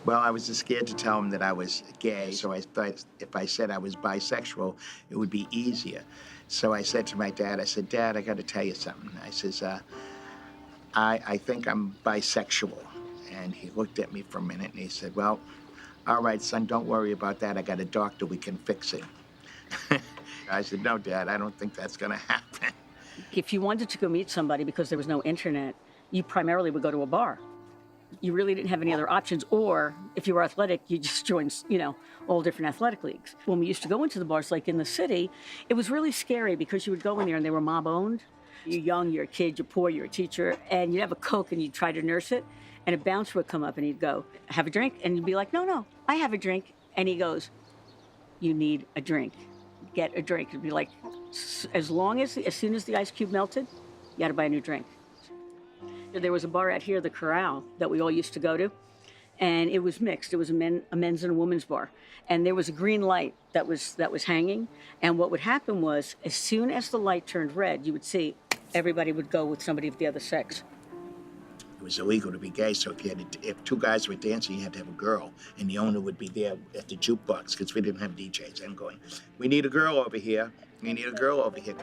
Well, I was just scared to tell him that I was gay, so I thought if I said I was bisexual, it would be easier. So I said to my dad, I said, Dad, I got to tell you something. I says, I think I'm bisexual. And he looked at me for a minute and he said, well, all right, son, don't worry about that. I got a doctor, we can fix it. I said, no, Dad, I don't think that's going to happen. If you wanted to go meet somebody because there was no internet, you primarily would go to a bar. You really didn't have any other options. Or if you were athletic, you just joined, all different athletic leagues. When we used to go into the bars, like in the city, it was really scary because you would go in there and they were mob owned. You're young, you're a kid, you're poor, you're a teacher, and you'd have a Coke and you'd try to nurse it. And a bouncer would come up and he'd go, have a drink? And you'd be like, no, no, I have a drink. And he goes, you need a drink. Get a drink. It'd be like, as soon as the ice cube melted, you had to buy a new drink. There was a bar out here, the Corral, that we all used to go to, and it was mixed. It was a men's and a women's bar, and there was a green light that was hanging. And what would happen was, as soon as the light turned red, you would see everybody would go with somebody of the other sex. It was illegal to be gay, so if two guys were dancing, you had to have a girl, and the owner would be there at the jukebox because we didn't have DJs. I'm going, we need a girl over here. We need a girl over here.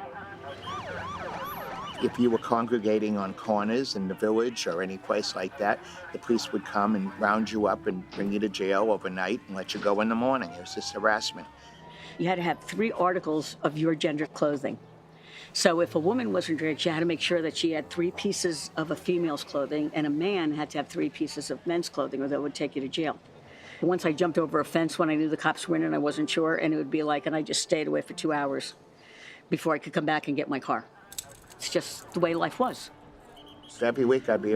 If you were congregating on corners in the village or any place like that, the police would come and round you up and bring you to jail overnight and let you go in the morning. It was just harassment. You had to have 3 articles of your gender clothing. So if a woman was underage, you had to make sure that she had 3 pieces of a female's clothing, and a man had to have 3 pieces of men's clothing, or that would take you to jail. Once I jumped over a fence when I knew the cops were in and I wasn't sure, and it would be like, and I just stayed away for 2 hours before I could come back and get my car. It's just the way life was. So every week I'd be